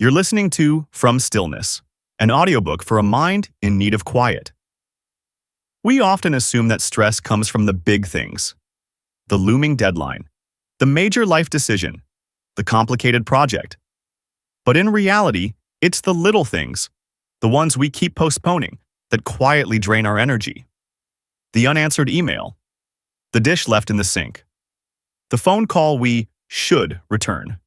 You're listening to From Stillness, an audiobook for a mind in need of quiet. We often assume that stress comes from the big things, the looming deadline, the major life decision, the complicated project. But in reality, it's the little things, the ones we keep postponing, that quietly drain our energy. The unanswered email, the dish left in the sink, the phone call we should return.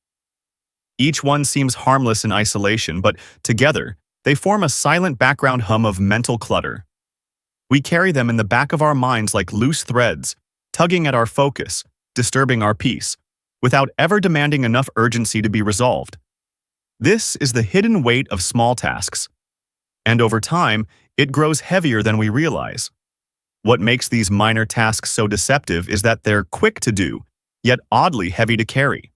Each one seems harmless in isolation, but together, they form a silent background hum of mental clutter. We carry them in the back of our minds like loose threads, tugging at our focus, disturbing our peace, without ever demanding enough urgency to be resolved. This is the hidden weight of small tasks. And over time, it grows heavier than we realize. What makes these minor tasks so deceptive is that they're quick to do, yet oddly heavy to carry.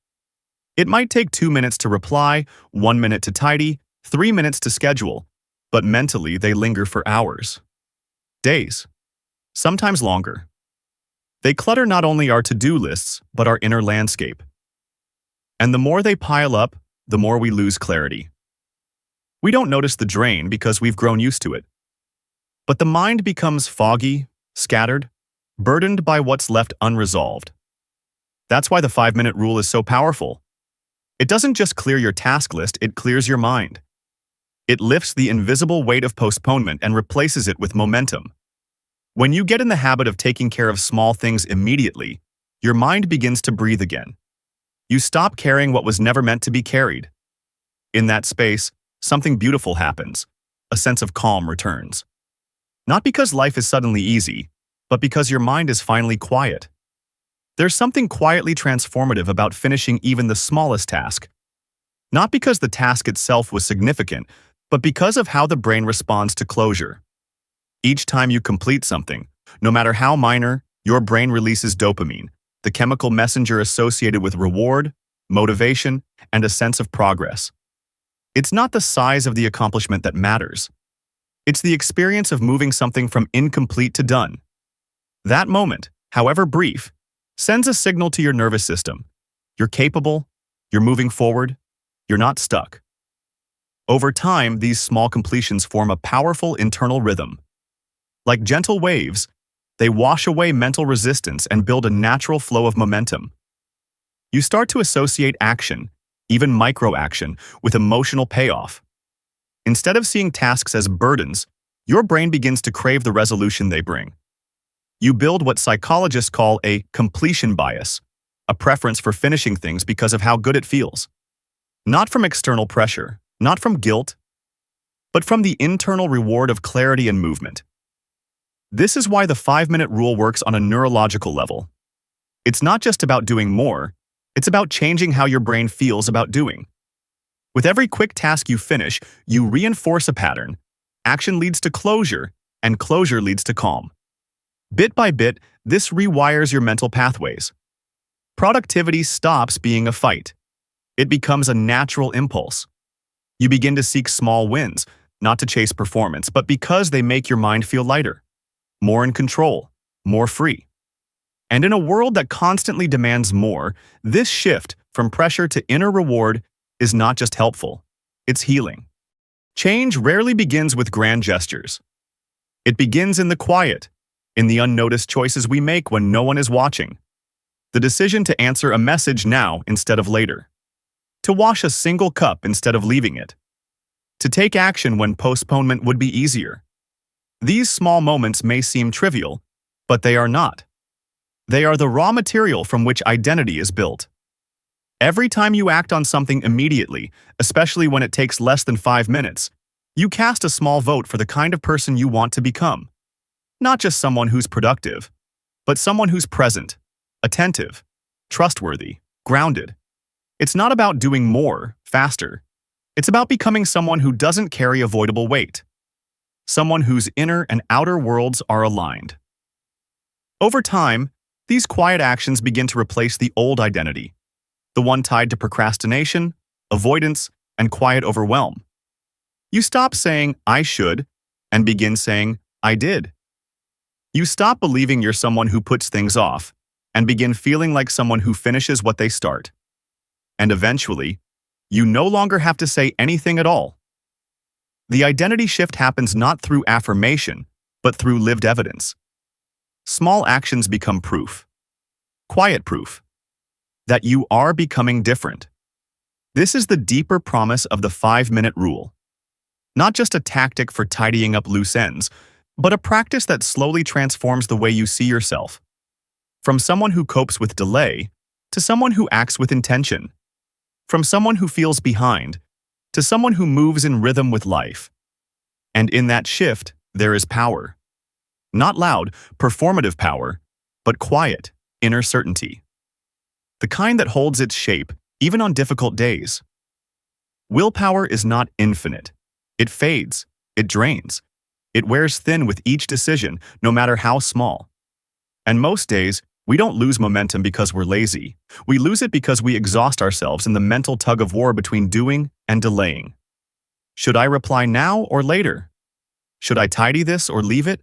It might take 2 minutes to reply, 1 minute to tidy, 3 minutes to schedule, but mentally they linger for hours, days, sometimes longer. They clutter not only our to-do lists, but our inner landscape. And the more they pile up, the more we lose clarity. We don't notice the drain because we've grown used to it. But the mind becomes foggy, scattered, burdened by what's left unresolved. That's why the 5-minute rule is so powerful. It doesn't just clear your task list, it clears your mind. It lifts the invisible weight of postponement and replaces it with momentum. When you get in the habit of taking care of small things immediately, your mind begins to breathe again. You stop carrying what was never meant to be carried. In that space, something beautiful happens. A sense of calm returns. Not because life is suddenly easy, but because your mind is finally quiet. There's something quietly transformative about finishing even the smallest task. Not because the task itself was significant, but because of how the brain responds to closure. Each time you complete something, no matter how minor, your brain releases dopamine, the chemical messenger associated with reward, motivation, and a sense of progress. It's not the size of the accomplishment that matters. It's the experience of moving something from incomplete to done. That moment, however brief, sends a signal to your nervous system. You're capable, you're moving forward, you're not stuck. Over time, these small completions form a powerful internal rhythm. Like gentle waves, they wash away mental resistance and build a natural flow of momentum. You start to associate action, even micro-action, with emotional payoff. Instead of seeing tasks as burdens, your brain begins to crave the resolution they bring. You build what psychologists call a completion bias, a preference for finishing things because of how good it feels. Not from external pressure, not from guilt, but from the internal reward of clarity and movement. This is why the 5-minute rule works on a neurological level. It's not just about doing more, it's about changing how your brain feels about doing. With every quick task you finish, you reinforce a pattern. Action leads to closure, and closure leads to calm. Bit by bit, this rewires your mental pathways. Productivity stops being a fight. It becomes a natural impulse. You begin to seek small wins, not to chase performance, but because they make your mind feel lighter, more in control, more free. And in a world that constantly demands more, this shift from pressure to inner reward is not just helpful, it's healing. Change rarely begins with grand gestures. It begins in the quiet, in the unnoticed choices we make when no one is watching. The decision to answer a message now instead of later. To wash a single cup instead of leaving it. To take action when postponement would be easier. These small moments may seem trivial, but they are not. They are the raw material from which identity is built. Every time you act on something immediately, especially when it takes less than 5 minutes, you cast a small vote for the kind of person you want to become. Not just someone who's productive, but someone who's present, attentive, trustworthy, grounded. It's not about doing more, faster. It's about becoming someone who doesn't carry avoidable weight. Someone whose inner and outer worlds are aligned. Over time, these quiet actions begin to replace the old identity, the one tied to procrastination, avoidance, and quiet overwhelm. You stop saying, "I should," and begin saying, "I did." You stop believing you're someone who puts things off and begin feeling like someone who finishes what they start. And eventually, You no longer have to say anything at all. The identity shift happens not through affirmation, but through lived evidence. Small actions become proof, quiet proof, that you are becoming different. This is the deeper promise of the 5-minute rule. Not just a tactic for tidying up loose ends, but a practice that slowly transforms the way you see yourself. From someone who copes with delay to someone who acts with intention. From someone who feels behind to someone who moves in rhythm with life. And in that shift, there is power. Not loud, performative power, but quiet, inner certainty. The kind that holds its shape even on difficult days. Willpower is not infinite. It fades, it drains, it wears thin with each decision, no matter how small. And most days, we don't lose momentum because we're lazy. We lose it because we exhaust ourselves in the mental tug-of-war between doing and delaying. Should I reply now or later? Should I tidy this or leave it?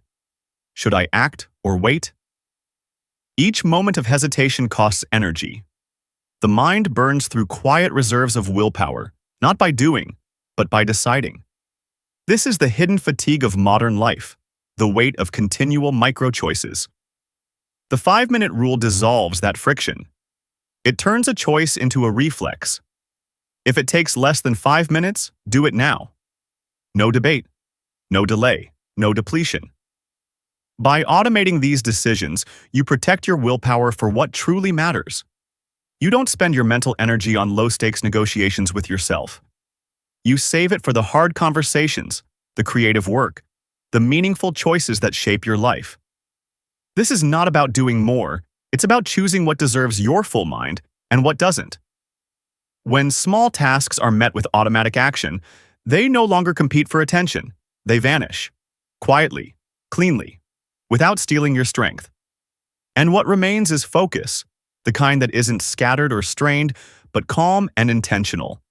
Should I act or wait? Each moment of hesitation costs energy. The mind burns through quiet reserves of willpower, not by doing, but by deciding. This is the hidden fatigue of modern life, the weight of continual micro-choices. The 5-minute rule dissolves that friction. It turns a choice into a reflex. If it takes less than 5 minutes, do it now. No debate, no delay, no depletion. By automating these decisions, you protect your willpower for what truly matters. You don't spend your mental energy on low-stakes negotiations with yourself. You save it for the hard conversations, the creative work, the meaningful choices that shape your life. This is not about doing more, it's about choosing what deserves your full mind and what doesn't. When small tasks are met with automatic action, they no longer compete for attention. They vanish, quietly, cleanly, without stealing your strength. And what remains is focus, the kind that isn't scattered or strained, but calm and intentional.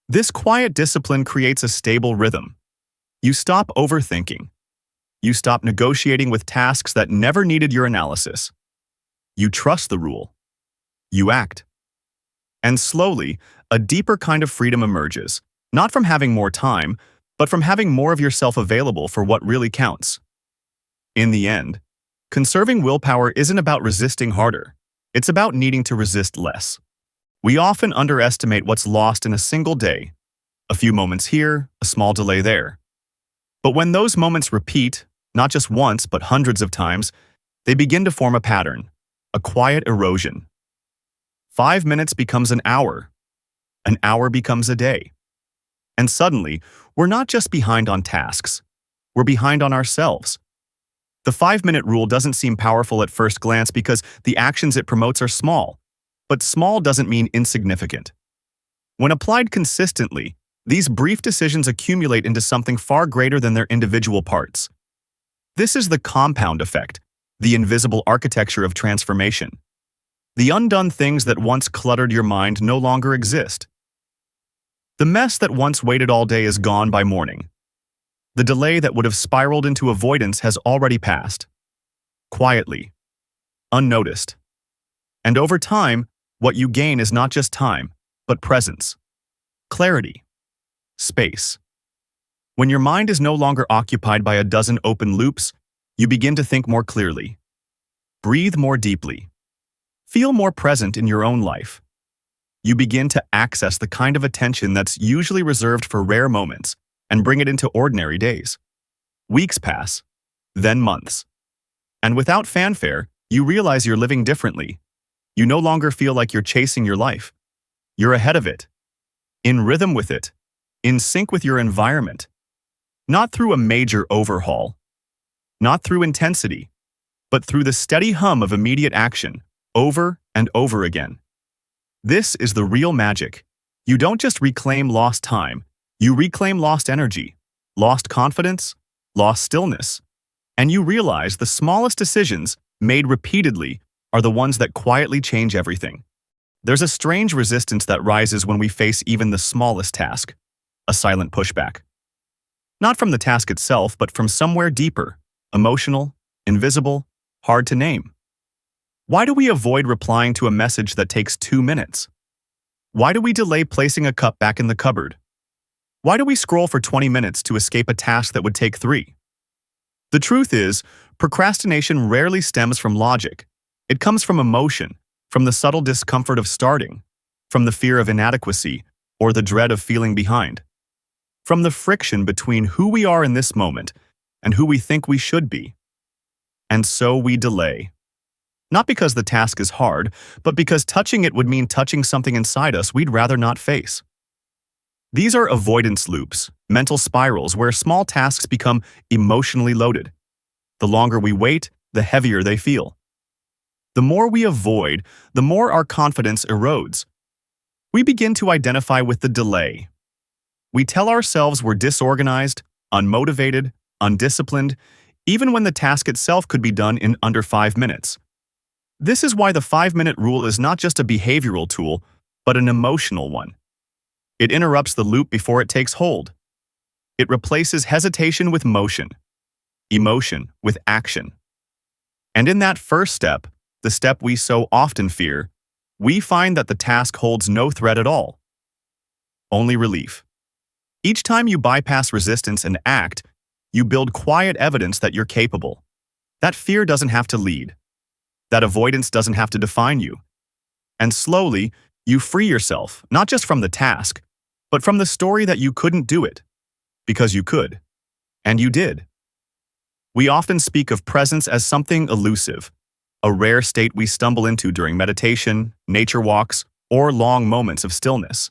This quiet discipline creates a stable rhythm. You stop overthinking. You stop negotiating with tasks that never needed your analysis. You trust the rule. You act. And slowly, a deeper kind of freedom emerges, not from having more time, but from having more of yourself available for what really counts. In the end, conserving willpower isn't about resisting harder. It's about needing to resist less. We often underestimate what's lost in a single day. A few moments here, a small delay there. But when those moments repeat, not just once, but hundreds of times, they begin to form a pattern, a quiet erosion. 5 minutes becomes an hour becomes a day. And suddenly, we're not just behind on tasks, we're behind on ourselves. The 5-minute rule doesn't seem powerful at first glance because the actions it promotes are small. But small doesn't mean insignificant. When applied consistently, these brief decisions accumulate into something far greater than their individual parts. This is the compound effect, the invisible architecture of transformation. The undone things that once cluttered your mind no longer exist. The mess that once waited all day is gone by morning. The delay that would have spiraled into avoidance has already passed. Quietly. Unnoticed. And over time, what you gain is not just time, but presence, clarity, space. When your mind is no longer occupied by a dozen open loops, you begin to think more clearly, breathe more deeply, feel more present in your own life. You begin to access the kind of attention that's usually reserved for rare moments and bring it into ordinary days. Weeks pass, then months. And without fanfare, you realize you're living differently. You no longer feel like you're chasing your life. You're ahead of it, in rhythm with it, in sync with your environment. Not through a major overhaul, not through intensity, but through the steady hum of immediate action, over and over again. This is the real magic. You don't just reclaim lost time, you reclaim lost energy, lost confidence, lost stillness. And you realize the smallest decisions, made repeatedly, are the ones that quietly change everything. There's a strange resistance that rises when we face even the smallest task, a silent pushback. Not from the task itself, but from somewhere deeper, emotional, invisible, hard to name. Why do we avoid replying to a message that takes 2 minutes? Why do we delay placing a cup back in the cupboard? Why do we scroll for 20 minutes to escape a task that would take 3? The truth is, procrastination rarely stems from logic. It comes from emotion, from the subtle discomfort of starting, from the fear of inadequacy, or the dread of feeling behind, from the friction between who we are in this moment and who we think we should be. And so we delay. Not because the task is hard, but because touching it would mean touching something inside us we'd rather not face. These are avoidance loops, mental spirals where small tasks become emotionally loaded. The longer we wait, the heavier they feel. The more we avoid, the more our confidence erodes. We begin to identify with the delay. We tell ourselves we're disorganized, unmotivated, undisciplined, even when the task itself could be done in under 5 minutes. This is why the 5-minute rule is not just a behavioral tool, but an emotional one. It interrupts the loop before it takes hold. It replaces hesitation with motion, emotion with action. And in that first step, the step we so often fear, we find that the task holds no threat at all. Only relief. Each time you bypass resistance and act, you build quiet evidence that you're capable. That fear doesn't have to lead. That avoidance doesn't have to define you. And slowly, you free yourself, not just from the task, but from the story that you couldn't do it. Because you could. And you did. We often speak of presence as something elusive, a rare state we stumble into during meditation, nature walks, or long moments of stillness.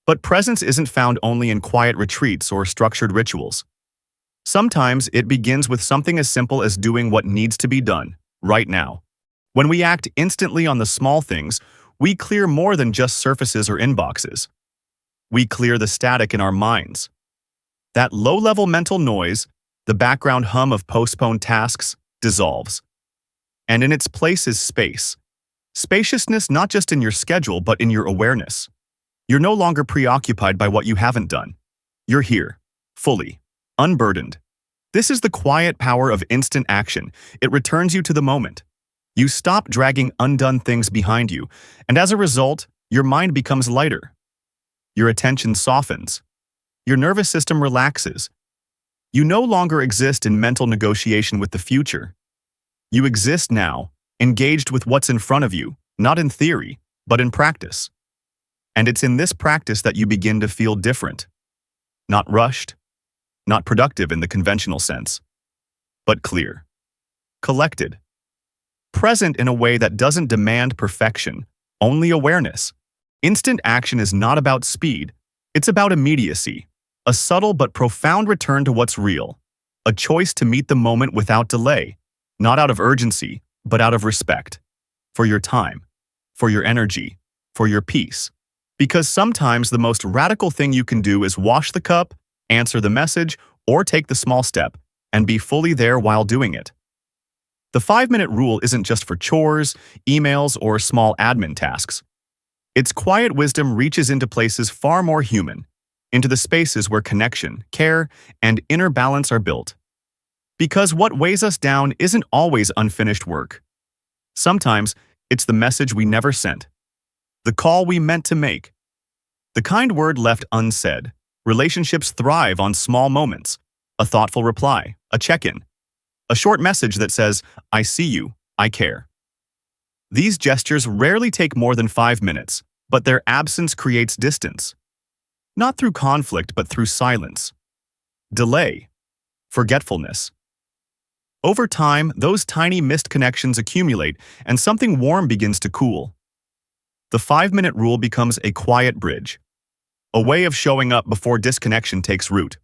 But presence isn't found only in quiet retreats or structured rituals. Sometimes it begins with something as simple as doing what needs to be done, right now. When we act instantly on the small things, we clear more than just surfaces or inboxes. We clear the static in our minds. That low-level mental noise, the background hum of postponed tasks, dissolves. And in its place is space. Spaciousness not just in your schedule, but in your awareness. You're no longer preoccupied by what you haven't done. You're here, fully, unburdened. This is the quiet power of instant action. It returns you to the moment. You stop dragging undone things behind you, and as a result, your mind becomes lighter. Your attention softens. Your nervous system relaxes. You no longer exist in mental negotiation with the future. You exist now, engaged with what's in front of you, not in theory, but in practice. And it's in this practice that you begin to feel different. Not rushed, not productive in the conventional sense, but clear, collected, present in a way that doesn't demand perfection, only awareness. Instant action is not about speed, it's about immediacy, a subtle but profound return to what's real, a choice to meet the moment without delay, not out of urgency, but out of respect, for your time, for your energy, for your peace. Because sometimes the most radical thing you can do is wash the cup, answer the message, or take the small step, and be fully there while doing it. The 5-minute rule isn't just for chores, emails, or small admin tasks. Its quiet wisdom reaches into places far more human, into the spaces where connection, care, and inner balance are built. Because what weighs us down isn't always unfinished work. Sometimes it's the message we never sent, the call we meant to make, the kind word left unsaid. Relationships thrive on small moments, a thoughtful reply, a check-in, a short message that says, "I see you, I care." These gestures rarely take more than 5 minutes, but their absence creates distance. Not through conflict, but through silence, delay, forgetfulness. Over time, those tiny missed connections accumulate, and something warm begins to cool. The 5-minute rule becomes a quiet bridge, a way of showing up before disconnection takes root,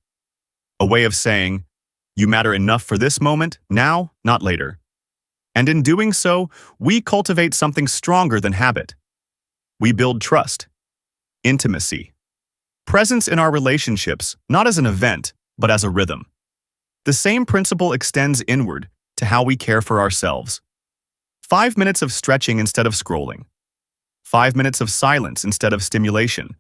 a way of saying, "You matter enough for this moment, now, not later." And in doing so, we cultivate something stronger than habit. We build trust, intimacy, presence in our relationships, not as an event, but as a rhythm. The same principle extends inward to how we care for ourselves. 5 minutes of stretching instead of scrolling. 5 minutes of silence instead of stimulation.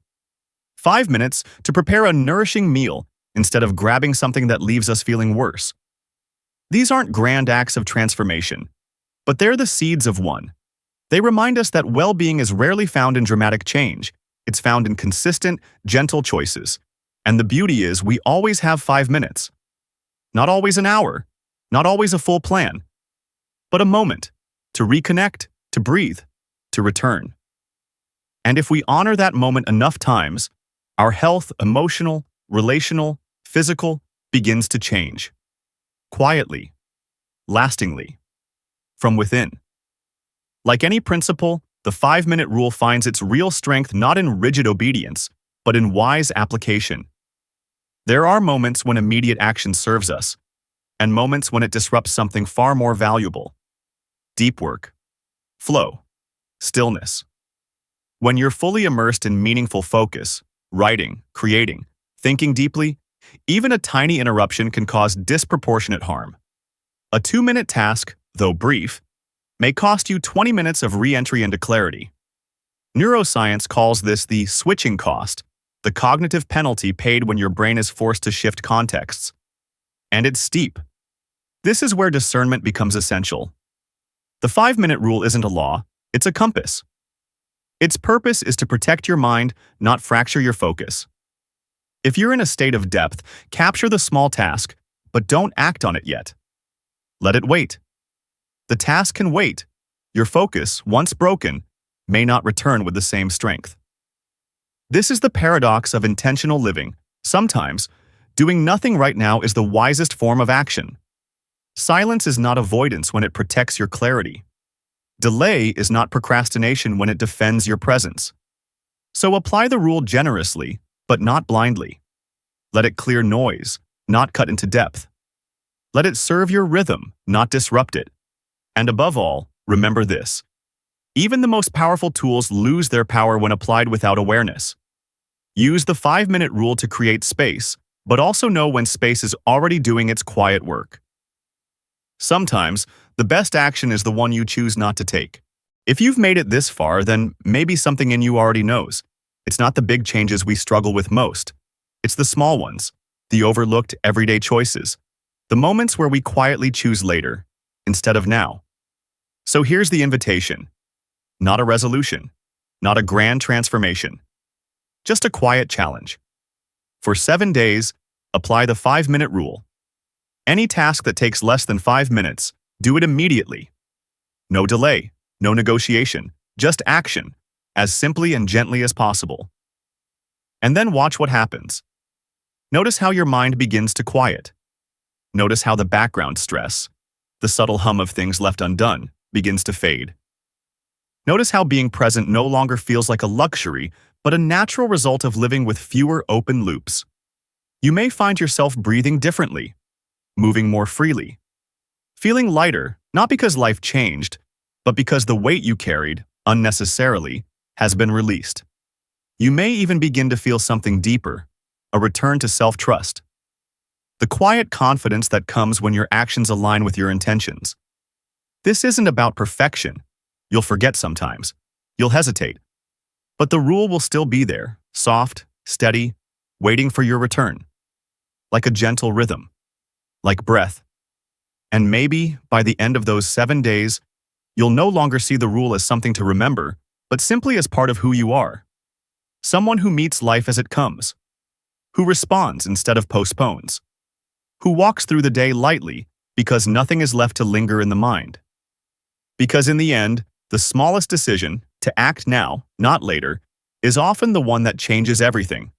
5 minutes to prepare a nourishing meal instead of grabbing something that leaves us feeling worse. These aren't grand acts of transformation, but they're the seeds of one. They remind us that well-being is rarely found in dramatic change. It's found in consistent, gentle choices. And the beauty is we always have 5 minutes. Not always an hour, not always a full plan, but a moment to reconnect, to breathe, to return. And if we honor that moment enough times, our health, emotional, relational, physical, begins to change. Quietly, lastingly, from within. Like any principle, the 5-minute rule finds its real strength not in rigid obedience, but in wise application. There are moments when immediate action serves us, and moments when it disrupts something far more valuable. Deep work, flow, stillness. When you're fully immersed in meaningful focus, writing, creating, thinking deeply, even a tiny interruption can cause disproportionate harm. A 2-minute task, though brief, may cost you 20 minutes of re-entry into clarity. Neuroscience calls this the switching cost, the cognitive penalty paid when your brain is forced to shift contexts. And it's steep. This is where discernment becomes essential. The 5-minute rule isn't a law, it's a compass. Its purpose is to protect your mind, not fracture your focus. If you're in a state of depth, capture the small task, but don't act on it yet. Let it wait. The task can wait. Your focus, once broken, may not return with the same strength. This is the paradox of intentional living. Sometimes, doing nothing right now is the wisest form of action. Silence is not avoidance when it protects your clarity. Delay is not procrastination when it defends your presence. So apply the rule generously, but not blindly. Let it clear noise, not cut into depth. Let it serve your rhythm, not disrupt it. And above all, remember this. Even the most powerful tools lose their power when applied without awareness. Use the 5-minute rule to create space, but also know when space is already doing its quiet work. Sometimes, the best action is the one you choose not to take. If you've made it this far, then maybe something in you already knows. It's not the big changes we struggle with most. It's the small ones, the overlooked everyday choices, the moments where we quietly choose later, instead of now. So here's the invitation. Not a resolution, not a grand transformation. Just a quiet challenge. For 7 days, apply the 5-minute rule. Any task that takes less than 5 minutes, do it immediately. No delay, no negotiation, just action, as simply and gently as possible. And then watch what happens. Notice how your mind begins to quiet. Notice how the background stress, the subtle hum of things left undone, begins to fade. Notice how being present no longer feels like a luxury, but a natural result of living with fewer open loops. You may find yourself breathing differently, moving more freely, feeling lighter, not because life changed, but because the weight you carried, unnecessarily, has been released. You may even begin to feel something deeper, a return to self-trust. The quiet confidence that comes when your actions align with your intentions. This isn't about perfection. You'll forget sometimes. You'll hesitate. But the rule will still be there, soft, steady, waiting for your return. Like a gentle rhythm. Like breath. And maybe, by the end of those 7 days, you'll no longer see the rule as something to remember, but simply as part of who you are. Someone who meets life as it comes. Who responds instead of postpones. Who walks through the day lightly because nothing is left to linger in the mind. Because in the end, the smallest decision, to act now, not later, is often the one that changes everything.